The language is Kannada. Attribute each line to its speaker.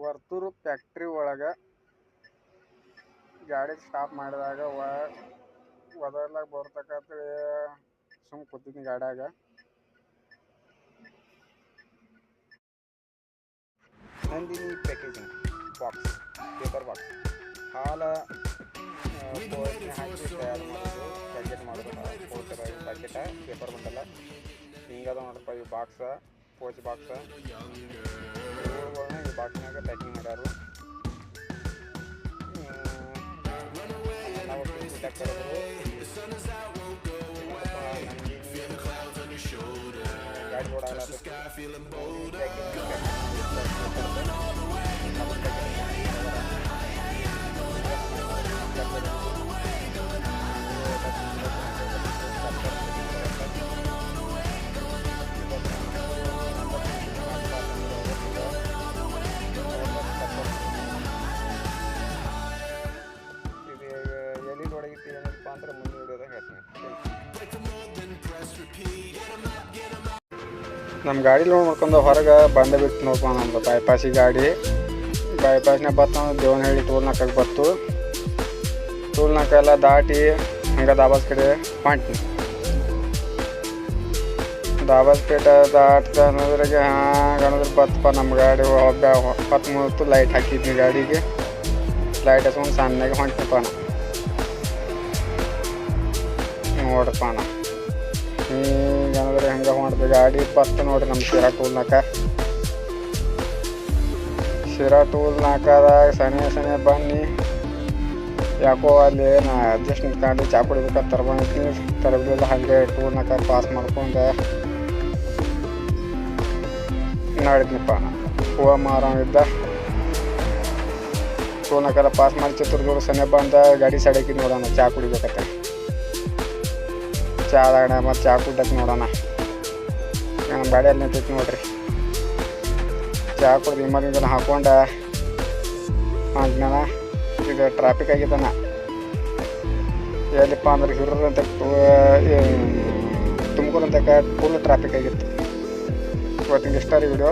Speaker 1: ವರ್ತೂರು ಫ್ಯಾಕ್ಟ್ರಿ ಒಳಗೆ ಗಾಡಿ ಸ್ಟಾಪ್ ಮಾಡಿದಾಗ ಒದರ್ಲಾಗ ಬರ್ತಕ್ಕಂಥ ಸುಮ್ ಕೂತಿದ್ನಿ ಗಾಡ್ಯಾಗ. Nandini packaging box, paper box, ಹಾಲು ಹಾಕಿ ತಯಾರು ಮಾಡೋದು, ಪ್ಯಾಕೆಟ್ ಮಾಡೋದು, ಪ್ಯಾಕೆಟ ಪೇಪರ್ ಬಂಡಲ್ಲ ಹಿಂಗದ ನೋಡ್ರಪ್ಪ. ಇವು ಬಾಕ್ಸ, ಪೋಚ್ ಬಾಕ್ಸ, ಇವುಗಳನ್ನ ಈ ಬಾಕ್ಸ್ನಾಗ ಪ್ಯಾಕಿಂಗ್ ಮಾಡ್ಯಾರು. ನಾವು ಗಾಡಿ ರೋಡ್ ಆಗಲ್ಲ ಅಂದ್ರೆ ಮುಂದೆ ವಿಡಿಯೋದಾಗ ಹೇಳ್ತೀನಿ. ನಮ್ಮ ಗಾಡಿ ಲೋಡ್ ಮಾಡ್ಕೊಂಡು ಹೊರಗೆ ಬಂದ ಬಿಟ್ಟು ನೋಡ್ಕೊಂಡು ನಮ್ದು ಬೈಪಾಸಿಗೆ ಗಾಡಿ ಬೈಪಾಸ್ನಾಗ ಬತ್ತು ದೇವನಹಳ್ಳಿ ಟೋಲ್ನಾಕಕ್ಕೆ ಬತ್ತು. ಟೋಲ್ನಾಕ ಎಲ್ಲ ದಾಟಿ ಹಂಗೆ ದಾಬಾಸ್ ಕಡೆ ಹೊಂಟ್ನಿ. ದಾಬಾಸ್ ಪೇಟೆ ದಾಟ್ದ ಅನ್ನೋದ್ರಾಗೆ ಹಾಗೆ ಅನ್ನೋದ್ರ ಬತ್ತಪ್ಪ ನಮ್ಮ ಗಾಡಿ 10-30 ಲೈಟ್ ಹಾಕಿದ್ನಿ ಗಾಡಿಗೆ. ಲೈಟ್ ಹಚ್ಕೊಂಡು ಸಣ್ಣಗೆ ಹೊಂಟ್ನಪ್ಪ ನಾ. ನೋಡ್ರಪ್ಪ ನಾ ಈಗ ಅಂದ್ರೆ ಹಂಗೆ ಹೊಂಟ್ದೆ ಗಾಡಿ ಬತ್ತು ನೋಡ್ರಿ ನಮ್ಮ ಶಿರಾ ಟೂಲ್ನಾಕದಾಗ ಸನೆ ಬನ್ನಿ. ಯಾಕೋ ಅಲ್ಲಿ ನಾ ಅಡ್ಜಸ್ಟ್ ನಿಂತ್ಕೊಂಡು ಚಾ ಕುಡಿಬೇಕಾದ ತರ್ಬಂದಿದ್ದೀನಿ. ತರಬಿಲ್ಲ ಹಾಗೆ ಟೂಲ್ನಾಕ ಪಾಸ್ ಮಾಡ್ಕೊಂಡು ನಾಡಿದ್ನಪ್ಪ ನಾ. ಹೂವು ಮಾರವಿದ್ದ ಟೂಲ್ನಾಕೆಲ್ಲ ಪಾಸ್ ಮಾಡಿ ಚಿತ್ರದುರ್ಗ ಸನೆ ಬಂದ ಗಾಡಿ ಸಡಕಿ ನೋಡೋಣ ಚಾ ಕುಡಿಬೇಕತ್ತೆ. ಚಾದಾಗಣ ಮತ್ತು ಚಾ ಕುಡ್ದಕ್ಕೆ ನೋಡೋಣ. ನಮ್ಮ ಗಾಡಿಯಲ್ಲಿ ನಿಂತೈತಿ ನೋಡ್ರಿ. ಚಾ ಕುಡ್ದು ಇಮ್ಮದಿಂದ ಹಾಕೊಂಡ ಅಂಟ್ನಾನ. ಇದು ಟ್ರಾಫಿಕ್ ಆಗಿದ್ದಾನ ಎಲ್ಲಿಪ್ಪ ಅಂದ್ರೆ ಹಿರಿಯರ್ ಅಂತ ತುಮಕೂರು ಅಂತ ಫುಲ್ ಟ್ರಾಫಿಕ್ ಆಗಿತ್ತು. ಇವತ್ತಿಗೆ ಇಷ್ಟ ರೀ ವಿಡಿಯೋ.